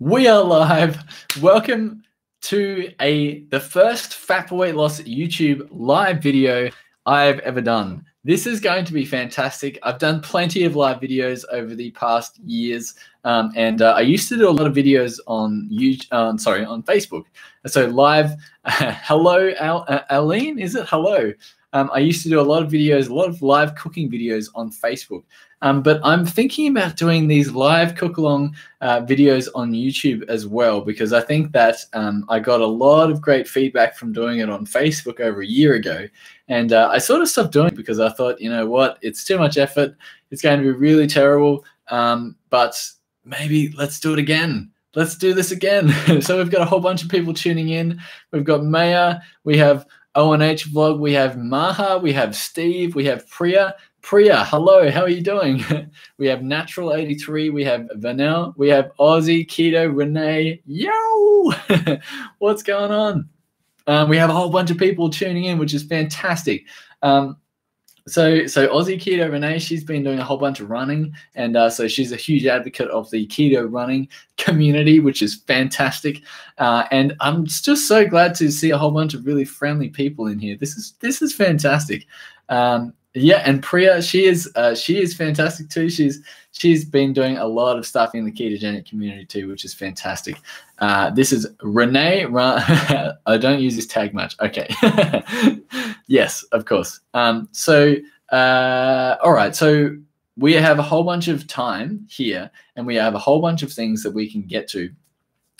We are live. Welcome to the first Fat for Weight Loss YouTube live video I've ever done. This is going to be fantastic. I've done plenty of live videos over the past years, and I used to do a lot of videos on on Facebook. So live, hello, Aline, is it hello? I used to do a lot of videos, a lot of live cooking videos on Facebook. But I'm thinking about doing these live cook-along videos on YouTube as well, because I think that I got a lot of great feedback from doing it on Facebook over a year ago. And I sort of stopped doing it because I thought, you know what, it's too much effort. It's going to be really terrible. But maybe let's do it again. Let's do this again. So we've got a whole bunch of people tuning in. We've got Maya, we have ONH Vlog, we have Maha, we have Steve, we have Priya. Priya, hello, how are you doing? We have Natural83, we have Vanel, we have Aussie, Kido, Renee, yo! What's going on? We have a whole bunch of people tuning in, which is fantastic. So Aussie, Kido, Renee, she's been doing a whole bunch of running, and so she's a huge advocate of the keto running community, which is fantastic. And I'm just so glad to see a whole bunch of really friendly people in here. This is fantastic. Yeah, and Priya, she is fantastic too. She's been doing a lot of stuff in the ketogenic community too, which is fantastic. This is Renee. I don't use this tag much. Okay. Yes, of course. All right. So we have a whole bunch of time here, and we have a whole bunch of things that we can get to.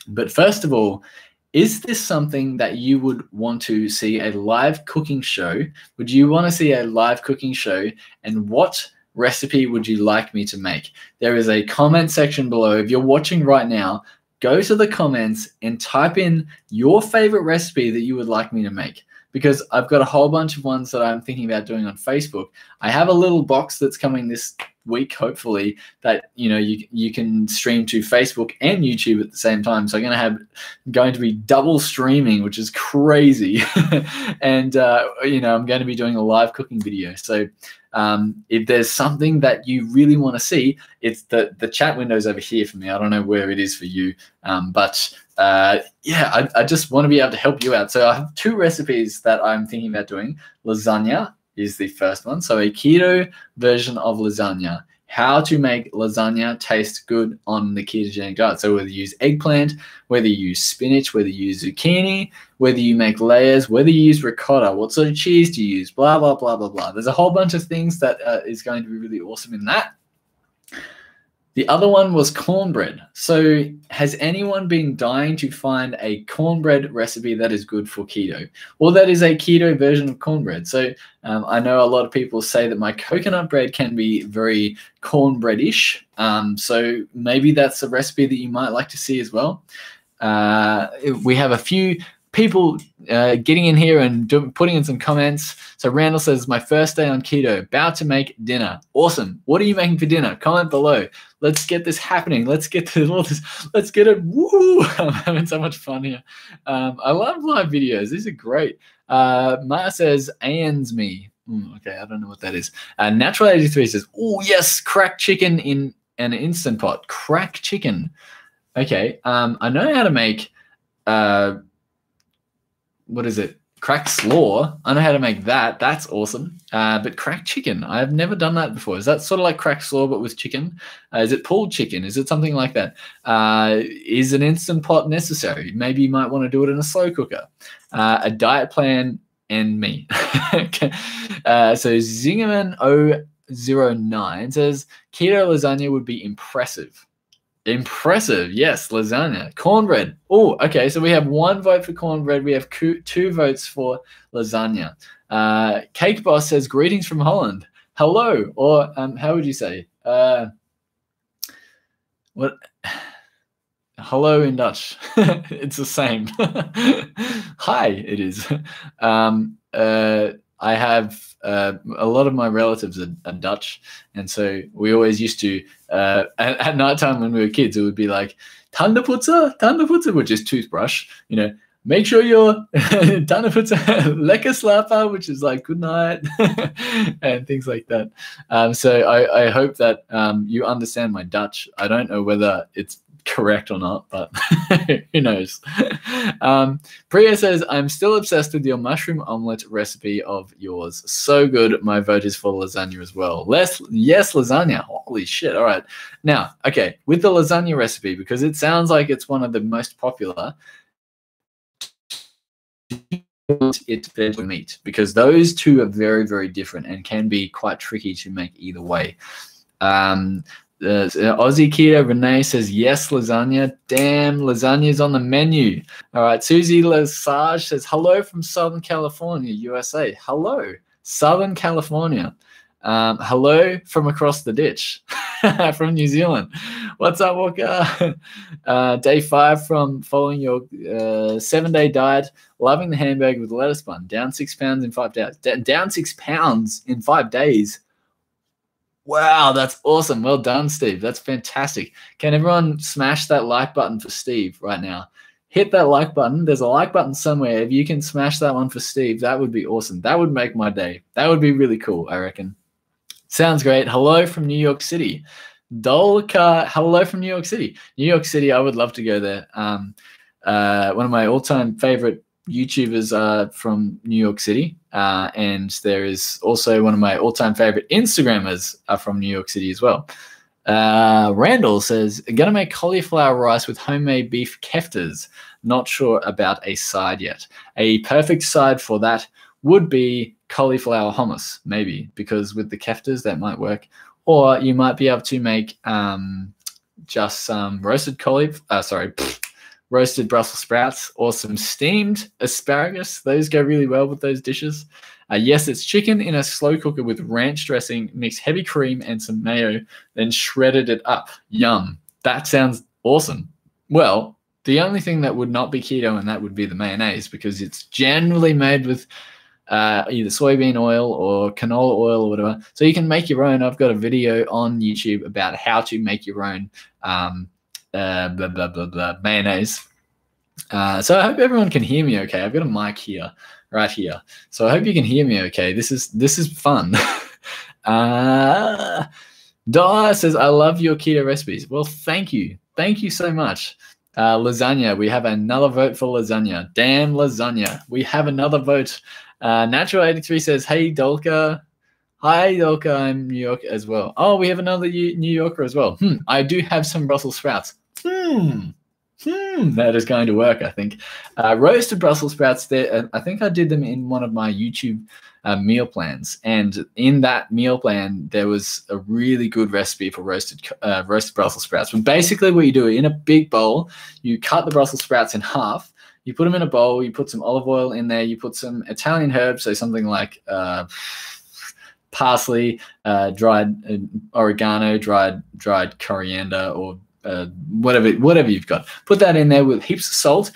But first of all, is this something that you would want to see a live cooking show? Would you want to see a live cooking show? And what recipe would you like me to make? There is a comment section below. If you're watching right now, go to the comments and type in your favorite recipe that you would like me to make, because I've got a whole bunch of ones that I'm thinking about doing on Facebook. I have a little box that's coming this week, hopefully, that you can stream to Facebook and YouTube at the same time. So I'm going to be double streaming, which is crazy. And I'm going to be doing a live cooking video. So if there's something that you really want to see, it's the chat window's over here for me. I don't know where it is for you, yeah, I just want to be able to help you out. So I have two recipes that I'm thinking about doing. Lasagna is the first one. So a keto version of lasagna. How to make lasagna taste good on the ketogenic diet. So whether you use eggplant, whether you use spinach, whether you use zucchini, whether you make layers, whether you use ricotta, what sort of cheese do you use, blah, blah, blah, blah, blah. There's a whole bunch of things that is going to be really awesome in that. The other one was cornbread. So has anyone been dying to find a cornbread recipe that is good for keto? Or that is a keto version of cornbread? So I know a lot of people say that my coconut bread can be very cornbread-ish. So maybe that's a recipe that you might like to see as well. We have a few people getting in here and putting in some comments. So Randall says, my first day on keto, about to make dinner. Awesome. What are you making for dinner? Comment below. Let's get this happening. Let's get to all this. Let's get it. Woo! I'm having so much fun here. I love live videos. These are great. Maya says, Anne's me. Okay, I don't know what that is. Natural83 says, oh, yes, cracked chicken in an Instant Pot. Cracked chicken. Okay, I know how to make... what is it? Cracked slaw. I know how to make that. That's awesome. But cracked chicken, I've never done that before. Is that sort of like cracked slaw but with chicken? Is it pulled chicken? Is it something like that? Is an Instant Pot necessary? Maybe you might want to do it in a slow cooker. A diet plan and me. Okay. So Zingerman009 says, keto lasagna would be impressive. Impressive, yes, lasagna. Cornbread. Oh, okay, so we have 1 vote for cornbread. We have 2 votes for lasagna. Cake Boss says, greetings from Holland. Hello, or how would you say? What? Hello in Dutch. It's the same. Hi, it is. I have a lot of my relatives are Dutch, and so we always used to at nighttime when we were kids, it would be like tandenpoetsen, which is toothbrush. Make sure your tandenpoetsen, lekker slapen, which is like good night, and things like that. So I hope that you understand my Dutch. I don't know whether it's correct or not, but who knows? Priya says, I'm still obsessed with your mushroom omelet recipe of yours. So good. My vote is for lasagna as well. Yes, lasagna. Holy shit. All right. Now, okay, with the lasagna recipe, because it sounds like it's one of the most popular, it's fed with meat, because those two are very, very different and can be quite tricky to make either way. Aussie Keto Renee says yes, lasagna. Damn, lasagna's on the menu. All right, Susie Lesage says hello from Southern California, USA. Hello, Southern California. Hello from across the ditch from New Zealand. What's up, Walker? Day 5 from following your 7-day diet, loving the hamburger with lettuce bun. Down 6 pounds in 5 days. Down 6 pounds in 5 days. Wow, that's awesome. Well done, Steve. That's fantastic. Can everyone smash that like button for Steve right now? Hit that like button. There's a like button somewhere. If you can smash that one for Steve, that would be awesome. That would make my day. That would be really cool, I reckon. Sounds great. Hello from New York City. Dolka, hello from New York City. New York City, I would love to go there. One of my all-time favorite YouTubers are from New York City. And there is also one of my all-time favorite Instagrammers are from New York City as well. Randall says, going to make cauliflower rice with homemade beef keftas. Not sure about a side yet. A perfect side for that would be cauliflower hummus, maybe, because with the keftas that might work. Or you might be able to make just some roasted roasted Brussels sprouts or some steamed asparagus. Those go really well with those dishes. Yes, it's chicken in a slow cooker with ranch dressing, mix heavy cream and some mayo, then shredded it up. Yum. That sounds awesome. Well, the only thing that would not be keto and that would be the mayonnaise, because it's generally made with either soybean oil or canola oil or whatever. So you can make your own. I've got a video on YouTube about how to make your own mayonnaise. So I hope everyone can hear me okay. I've got a mic here, right here. So I hope you can hear me okay. This is fun. Dara says, I love your keto recipes. Well, thank you. Thank you so much. Lasagna. We have another vote for lasagna. Damn lasagna. We have another vote. Natural83 says, hey, Dolka. Hi, Dolka. I'm New York as well. Oh, we have another New Yorker as well. I do have some Brussels sprouts. That is going to work, I think. Roasted Brussels sprouts, there. I think I did them in one of my YouTube meal plans. And in that meal plan, there was a really good recipe for roasted Brussels sprouts. But basically what you do, in a big bowl, you cut the Brussels sprouts in half. You put them in a bowl. You put some olive oil in there. You put some Italian herbs, so something like parsley, dried oregano, dried coriander, or whatever you've got. Put that in there with heaps of salt.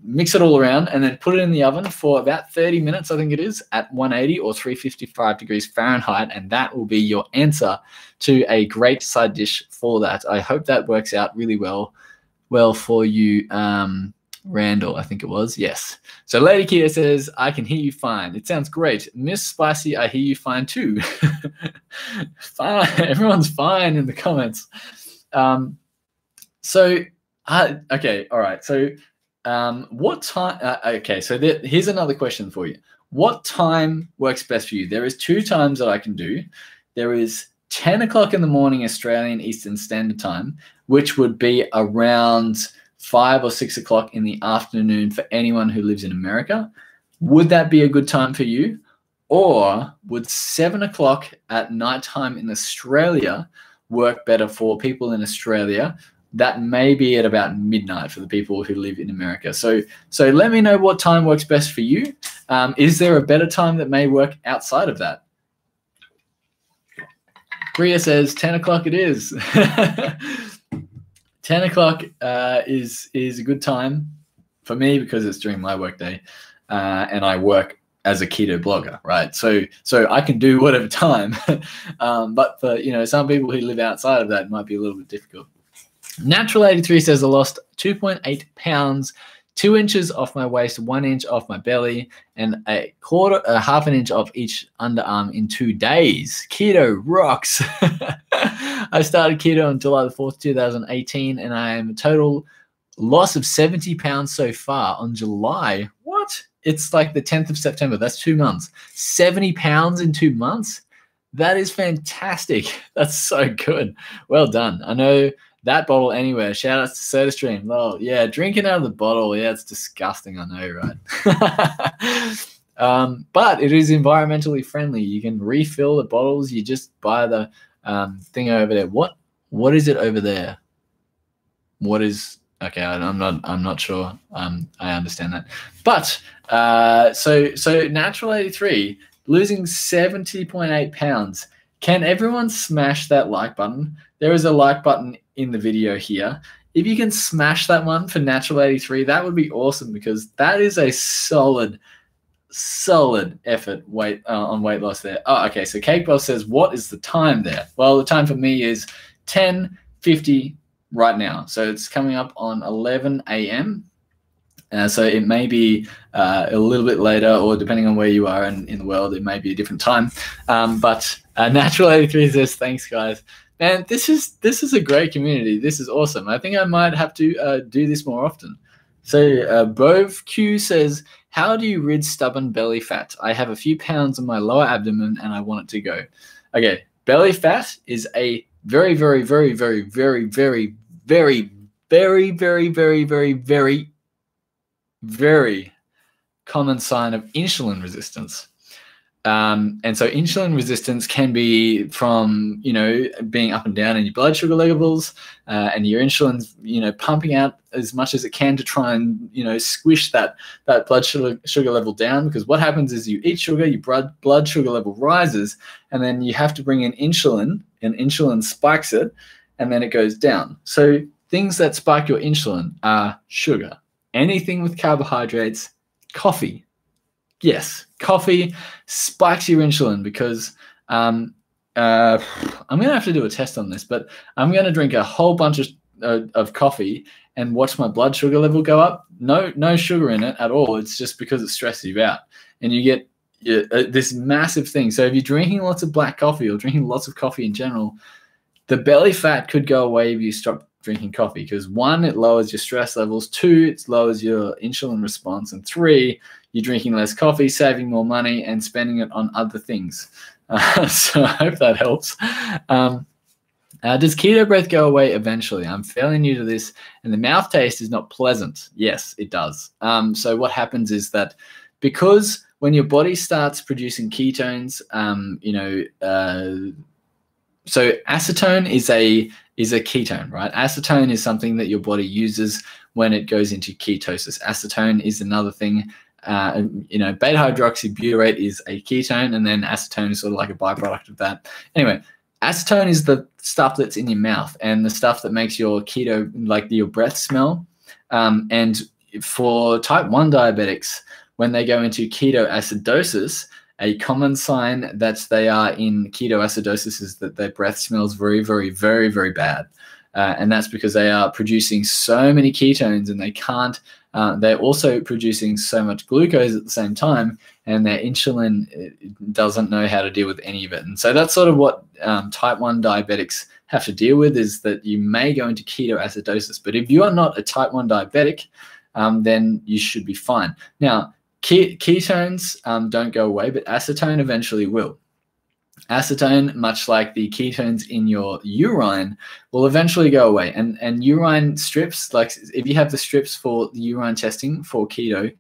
Mix it all around, and then put it in the oven for about 30 minutes, I think it is, at 180 or 355 degrees Fahrenheit, and that will be your answer to a great side dish for that. I hope that works out really well for you. Randall, I think it was. Yes. So Lady Kia says, I can hear you fine. It sounds great. Miss Spicy, I hear you fine too. Fine. Everyone's fine in the comments. Okay. All right. So what time? Okay. So here's another question for you. What time works best for you? There is 2 times that I can do. There is 10 o'clock in the morning, Australian Eastern Standard Time, which would be around 5 or 6 o'clock in the afternoon for anyone who lives in America. Would that be a good time for you? Or would 7 o'clock at nighttime in Australia work better for people in Australia? That may be at about midnight for the people who live in America. So let me know what time works best for you. Is there a better time that may work outside of that? Bria says 10 o'clock it is. 10 o'clock is a good time for me because it's during my workday, and I work as a keto blogger, right? So I can do whatever time, but for some people who live outside of that, it might be a little bit difficult. Natural83 says I lost 2.8 pounds, 2 inches off my waist, 1 inch off my belly, and half an inch off each underarm in 2 days. Keto rocks. I started keto on July the 4th, 2018, and I am a total loss of 70 pounds so far on July. What? It's like the 10th of September. That's 2 months. 70 pounds in 2 months? That is fantastic. That's so good. Well done. I know that bottle anywhere. Shout out to SodaStream. Oh, yeah, drinking out of the bottle. Yeah, it's disgusting. I know, right? But it is environmentally friendly. You can refill the bottles. You just buy the thing over there. What is it over there? What is... Okay, I'm not sure. I understand that, but so Natural 83 losing 70.8 pounds. Can everyone smash that like button? There is a like button in the video here. If you can smash that one for Natural 83, that would be awesome, because that is a solid effort on weight loss there. Oh, okay. So Cake Boss says, what is the time there? Well, the time for me is 10:50. Right now, so it's coming up on 11 a.m. So it may be a little bit later, or depending on where you are in the world, it may be a different time. But Natural 83 says, thanks, guys. Man, this is a great community. This is awesome. I think I might have to do this more often. So Bove Q says, how do you rid stubborn belly fat? I have a few pounds on my lower abdomen and I want it to go. Okay, belly fat is a very, very, very, very, very, very, very, very, very, very, very, very, very common sign of insulin resistance. And so insulin resistance can be from, being up and down in your blood sugar levels, and your insulin's, pumping out as much as it can to try and, squish that blood sugar level down. Because what happens is you eat sugar, your blood sugar level rises, and then you have to bring in insulin, and insulin spikes it, and then it goes down. So things that spike your insulin are sugar, anything with carbohydrates, coffee. Yes, coffee spikes your insulin, because I'm going to have to do a test on this, but I'm going to drink a whole bunch of coffee and watch my blood sugar level go up. No sugar in it at all. It's just because it stresses you out, and you get this massive thing. So if you're drinking lots of black coffee or drinking lots of coffee in general, the belly fat could go away if you stop drinking coffee, because 1, it lowers your stress levels, 2, it lowers your insulin response, and 3, you're drinking less coffee, saving more money, and spending it on other things. So I hope that helps. Does keto breath go away eventually? I'm fairly new to this, and the mouth taste is not pleasant. Yes, it does. So what happens is that because when your body starts producing ketones, so acetone is a ketone, right? Acetone is something that your body uses when it goes into ketosis. Acetone is another thing. Beta hydroxybutyrate is a ketone, and then acetone is sort of like a byproduct of that. Anyway, acetone is the stuff that's in your mouth and the stuff that makes your keto, like your breath, smell. And for type 1 diabetics, when they go into ketoacidosis, a common sign that they are in ketoacidosis is that their breath smells very, very, very, very bad. And that's because they are producing so many ketones, and they can't, they're also producing so much glucose at the same time, and their insulin doesn't know how to deal with any of it. And so that's sort of what type 1 diabetics have to deal with, is that you may go into ketoacidosis. But if you are not a type 1 diabetic, then you should be fine. Now, ketones don't go away, but acetone eventually will. Acetone, much like the ketones in your urine, will eventually go away. And urine strips, like if you have the strips for the urine testing for keto,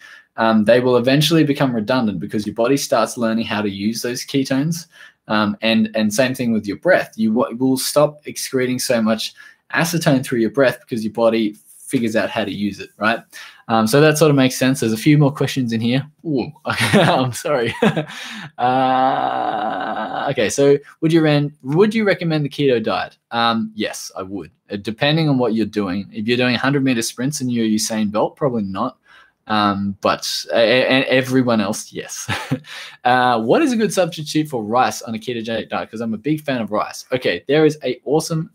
they will eventually become redundant, because your body starts learning how to use those ketones. And same thing with your breath. You will stop excreting so much acetone through your breath because your body figures out how to use it, right? So that sort of makes sense. There's a few more questions in here. Ooh, I'm sorry. Okay, so would you recommend the keto diet? Yes, I would. Depending on what you're doing. If you're doing 100-meter sprints and you're Usain Bolt, probably not. But everyone else, yes. What is a good substitute for rice on a ketogenic diet? Because I'm a big fan of rice. Okay, there is a awesome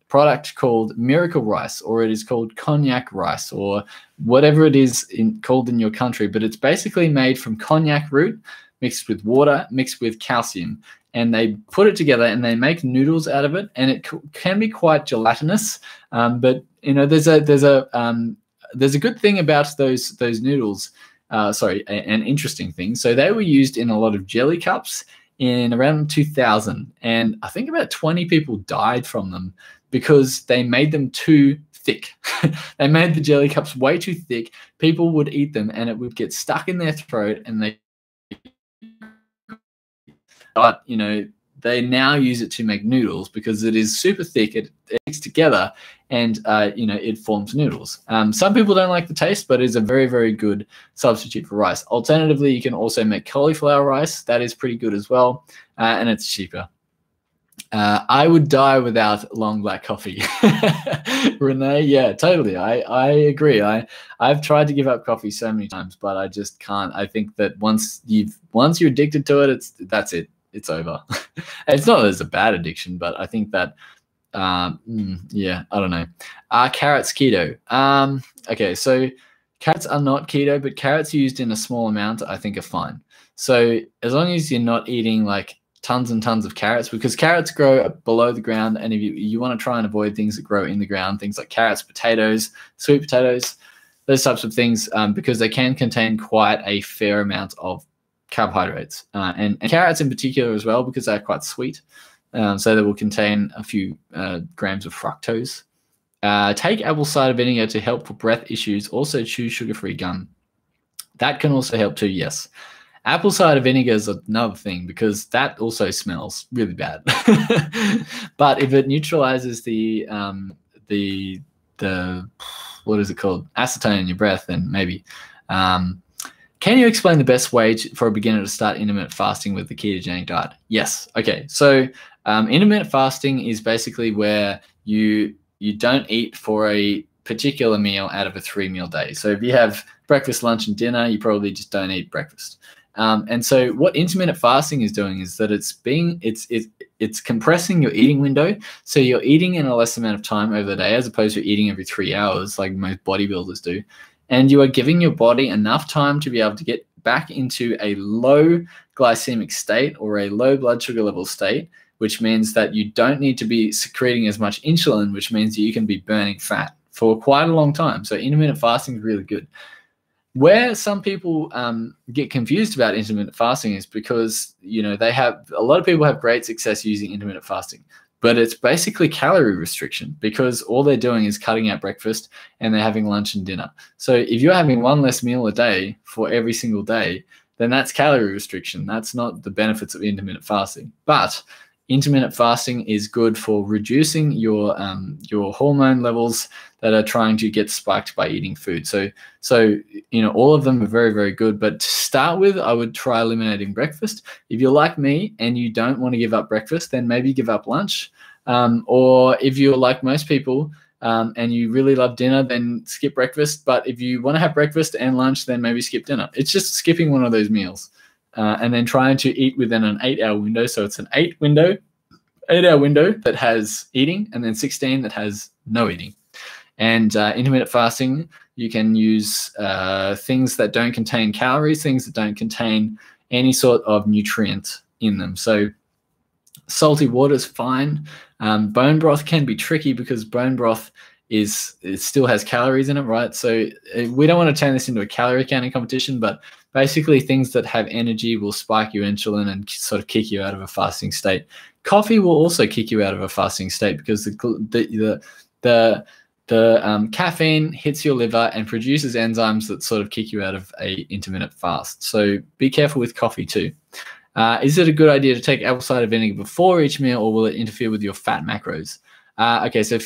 product called Miracle Rice, or it is called cognac rice, or whatever it is called in your country. But it's basically made from cognac root mixed with water, mixed with calcium. and they put it together and they make noodles out of it, and it can be quite gelatinous. But you know, there's a good thing about those noodles. An interesting thing. So they were used in a lot of jelly cups in around 2000, and I think about 20 people died from them because they made them too thick. They made the jelly cups way too thick. People would eat them and it would get stuck in their throat, and but you know, they now use it to make noodles because it is super thick. It sticks together, and you know, it forms noodles. Some people don't like the taste, but it's a very, very good substitute for rice. Alternatively, you can also make cauliflower rice. That is pretty good as well, and it's cheaper. I would die without long black coffee. Renee, yeah, totally. I agree. I've tried to give up coffee so many times, but I just can't. I think that once you're addicted to it, that's it. It's over. It's not that it's a bad addiction, but I think that yeah, I don't know. Carrots keto. Okay, so carrots are not keto, but carrots used in a small amount I think are fine. So as long as you're not eating like tons and tons of carrots, because carrots grow below the ground, and if you want to try and avoid things that grow in the ground, things like carrots, potatoes, sweet potatoes, those types of things, because they can contain quite a fair amount of carbohydrates, and carrots in particular as well, because they're quite sweet. So they will contain a few grams of fructose. Take apple cider vinegar to help for breath issues. Also chew sugar-free gum. That can also help too, yes. Apple cider vinegar is another thing, because that also smells really bad. But if it neutralizes the what is it called? Acetone in your breath, then maybe. Can you explain the best way for a beginner to start intermittent fasting with the ketogenic diet? Yes. Okay. So intermittent fasting is basically where you don't eat for a particular meal out of a 3-meal day. So if you have breakfast, lunch, and dinner, you probably just don't eat breakfast. And so what intermittent fasting is doing is that it's compressing your eating window. So you're eating in a less amount of time over the day, as opposed to eating every 3 hours like most bodybuilders do. And you are giving your body enough time to be able to get back into a low glycemic state or a low blood sugar level state, which means that you don't need to be secreting as much insulin, which means that you can be burning fat for quite a long time. So intermittent fasting is really good. Where some people get confused about intermittent fasting is because, you know, a lot of people have great success using intermittent fasting, but it's basically calorie restriction, because all they're doing is cutting out breakfast and they're having lunch and dinner. So if you're having one less meal a day for every single day, then that's calorie restriction. That's not the benefits of intermittent fasting. But intermittent fasting is good for reducing your hormone levels that are trying to get spiked by eating food. So you know, all of them are very, very good. But to start with, I would try eliminating breakfast. If you're like me and you don't want to give up breakfast, then maybe give up lunch. Or if you're like most people and you really love dinner, then skip breakfast. But if you want to have breakfast and lunch, then maybe skip dinner. It's just skipping one of those meals. And then trying to eat within an 8-hour window. So it's an 8-hour window that has eating, and then 16 that has no eating. And intermittent fasting, you can use things that don't contain calories, things that don't contain any sort of nutrient in them. So salty water is fine. Bone broth can be tricky, because bone broth it still has calories in it, right? So we don't want to turn this into a calorie counting competition, but basically things that have energy will spike your insulin and sort of kick you out of a fasting state. Coffee will also kick you out of a fasting state, because the caffeine hits your liver and produces enzymes that sort of kick you out of a intermittent fast. So be careful with coffee too. Is it a good idea to take apple cider vinegar before each meal, or will it interfere with your fat macros? Okay, so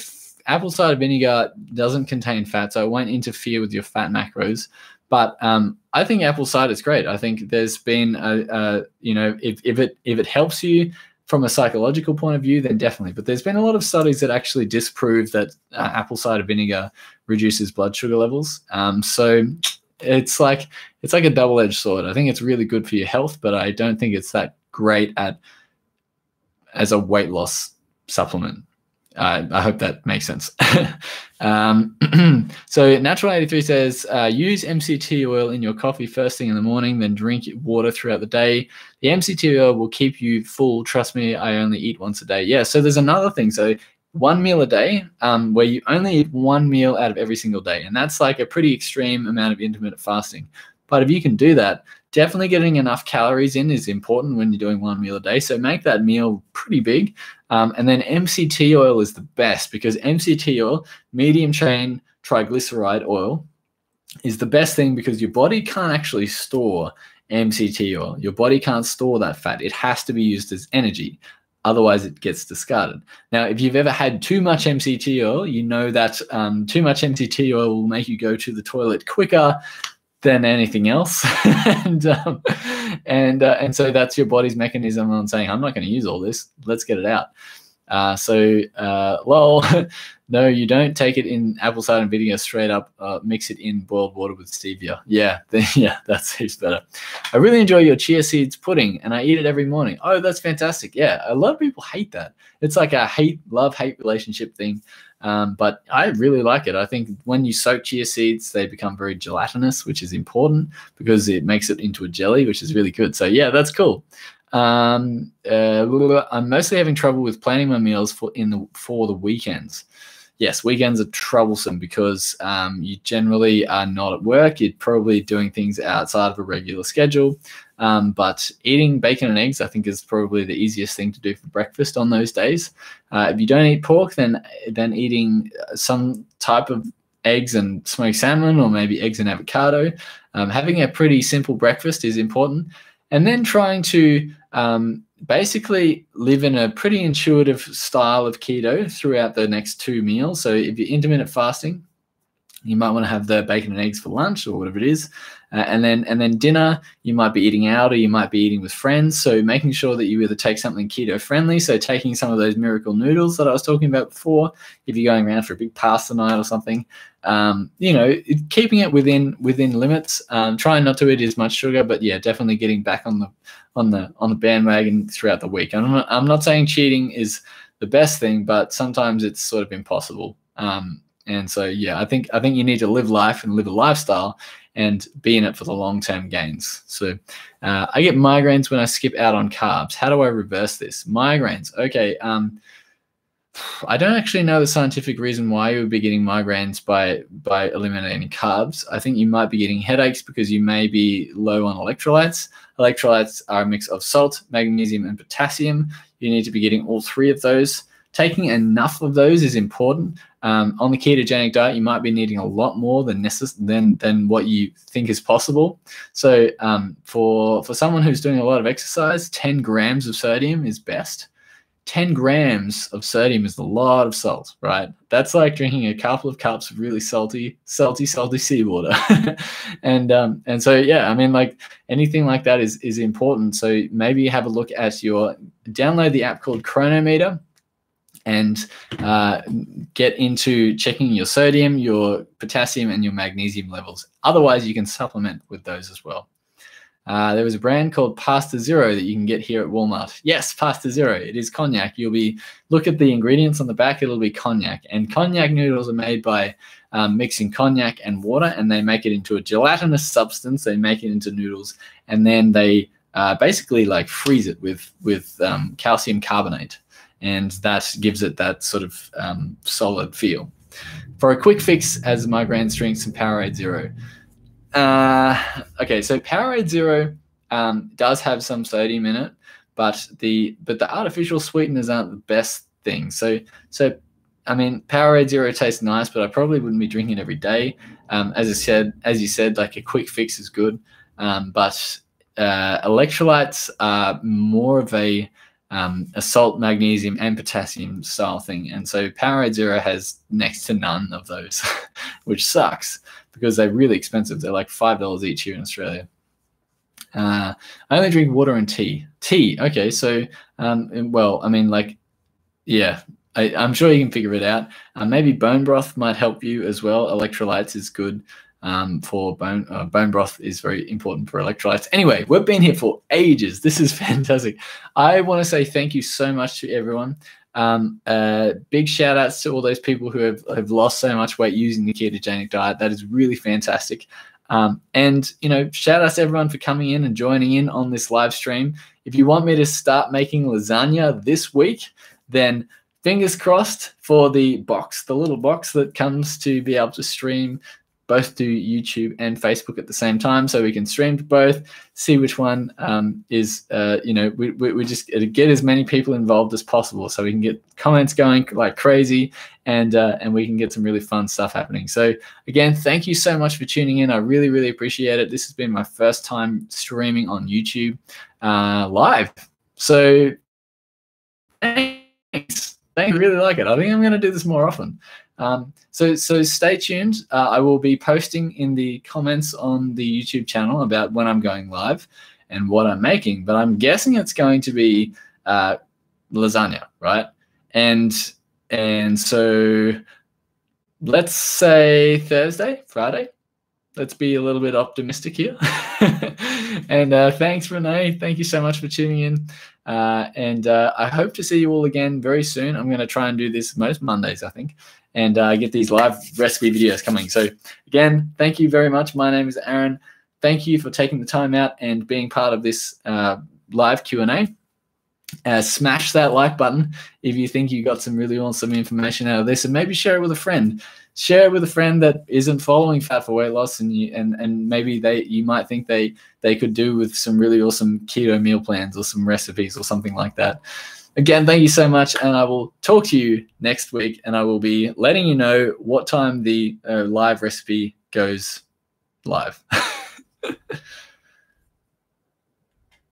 apple cider vinegar doesn't contain fat, so it won't interfere with your fat macros. But I think apple cider is great. I think there's been you know, if it helps you from a psychological point of view, then definitely. But there's been a lot of studies that actually disprove that apple cider vinegar reduces blood sugar levels. So it's like a double-edged sword. I think it's really good for your health, but I don't think it's that great as a weight loss supplement. I hope that makes sense. So Natural 83 says, use MCT oil in your coffee first thing in the morning, then drink water throughout the day. The MCT oil will keep you full. Trust me, I only eat once a day. Yeah, so there's another thing. So 1 meal a day, where you only eat 1 meal out of every single day. And that's like a pretty extreme amount of intermittent fasting. But if you can do that, definitely getting enough calories in is important when you're doing 1 meal a day. So make that meal pretty big. And then MCT oil is the best, because MCT oil, medium chain triglyceride oil, is the best thing because your body can't actually store MCT oil. Your body can't store that fat. It has to be used as energy. Otherwise, it gets discarded. Now, if you've ever had too much MCT oil, you know that too much MCT oil will make you go to the toilet quicker than anything else. and so that's your body's mechanism on saying, I'm not going to use all this. Let's get it out. Lol, no, you don't take it in apple cider vinegar straight up. Mix it in boiled water with stevia. Yeah, that seems better. I really enjoy your chia seeds pudding, and I eat it every morning. Oh, that's fantastic. Yeah, a lot of people hate that. It's like a love-hate relationship thing. But I really like it. I think when you soak chia seeds, they become very gelatinous, which is important because it makes it into a jelly, which is really good. So yeah, that's cool. I'm mostly having trouble with planning my meals for the weekends. Yes, weekends are troublesome because you generally are not at work. You're probably doing things outside of a regular schedule. But eating bacon and eggs, I think, is probably the easiest thing to do for breakfast on those days. If you don't eat pork, then eating some type of eggs and smoked salmon, or maybe eggs and avocado. Having a pretty simple breakfast is important. And then trying to basically live in a pretty intuitive style of keto throughout the next 2 meals. So if you're intermittent fasting, you might want to have the bacon and eggs for lunch or whatever it is. And then dinner, you might be eating out, or you might be eating with friends. So making sure that you either take something keto friendly. So taking some of those miracle noodles that I was talking about before, if you're going around for a big pasta night or something, keeping it within limits. Trying not to eat as much sugar, but yeah, definitely getting back on the bandwagon throughout the week. I'm not saying cheating is the best thing, but sometimes it's sort of impossible. And so, yeah, I think you need to live life and live a lifestyle and be in it for the long-term gains. So I get migraines when I skip out on carbs. How do I reverse this? Migraines. Okay. I don't actually know the scientific reason why you would be getting migraines by eliminating carbs. I think you might be getting headaches because you may be low on electrolytes. Electrolytes are a mix of salt, magnesium, and potassium. You need to be getting all 3 of those. Taking enough of those is important. On the ketogenic diet, you might be needing a lot more than what you think is possible. So for someone who's doing a lot of exercise, 10 grams of sodium is best. 10 grams of sodium is a lot of salt, right? That's like drinking a couple of cups of really salty seawater. and so, yeah, I mean, like anything like that is important. So maybe have a look at download the app called Chronometer, and get into checking your sodium, your potassium, and your magnesium levels. Otherwise, you can supplement with those as well. There was a brand called Pasta Zero that you can get here at Walmart. Yes, Pasta Zero. It is cognac. Look at the ingredients on the back. It'll be cognac. And cognac noodles are made by mixing cognac and water, and they make it into a gelatinous substance. They make it into noodles, and then they basically like freeze it with calcium carbonate. And that gives it that sort of solid feel. For a quick fix, as migraines, drink some Powerade Zero. Okay, so Powerade Zero does have some sodium in it, but the artificial sweeteners aren't the best thing. So I mean, Powerade Zero tastes nice, but I probably wouldn't be drinking it every day. As you said, like a quick fix is good, but electrolytes are more of a salt, magnesium, and potassium style thing. And so Powerade Zero has next to none of those, which sucks because they're really expensive. They're like $5 each here in Australia. I only drink water and tea. Tea, okay. So, well, I mean, like, yeah, I'm sure you can figure it out. Maybe bone broth might help you as well. Electrolytes is good. For bone broth is very important for electrolytes. Anyway, we've been here for ages. This is fantastic. I want to say thank you so much to everyone. Big shout outs to all those people who have lost so much weight using the ketogenic diet. That is really fantastic. And, you know, shout out to everyone for coming in and joining in on this live stream. If you want me to start making lasagna this week, then fingers crossed for the box, the little box that comes to be able to stream both to YouTube and Facebook at the same time, so we can stream to both, see which one is, you know, we just get as many people involved as possible, so we can get comments going like crazy, and we can get some really fun stuff happening. So again, thank you so much for tuning in. I really, really appreciate it. This has been my first time streaming on YouTube live. So thanks. I really like it. I think I'm going to do this more often. So stay tuned. I will be posting in the comments on the YouTube channel about when I'm going live and what I'm making, but I'm guessing it's going to be lasagna, right? And so let's say Thursday, Friday. Let's be a little bit optimistic here. And thanks, Renee. Thank you so much for tuning in. And I hope to see you all again very soon. I'm going to try and do this most Mondays, I think, and get these live recipe videos coming. So again, thank you very much. My name is Aaron. Thank you for taking the time out and being part of this live Q&A. Smash that like button if you think you got some really awesome information out of this, and maybe share it with a friend. Share it with a friend that isn't following Fat for Weight Loss, and maybe you might think they could do with some really awesome keto meal plans or some recipes or something like that. Again, thank you so much, and I will talk to you next week, and I will be letting you know what time the live recipe goes live.